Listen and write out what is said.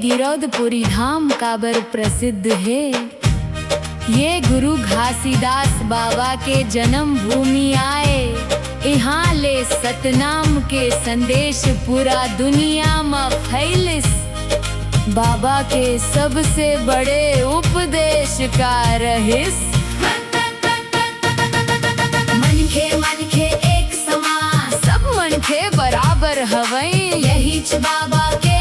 गिरौदपुरी धाम काबर प्रसिद्ध है। ये गुरु घासीदास बाबा के जन्म भूमि आए। यहाँ ले सतनाम के संदेश पूरा दुनिया में फैलिस। बाबा के सबसे बड़े उपदेश का रहिस। मनखे एक समान, सब मनखे बराबर हवै। यही बाबा के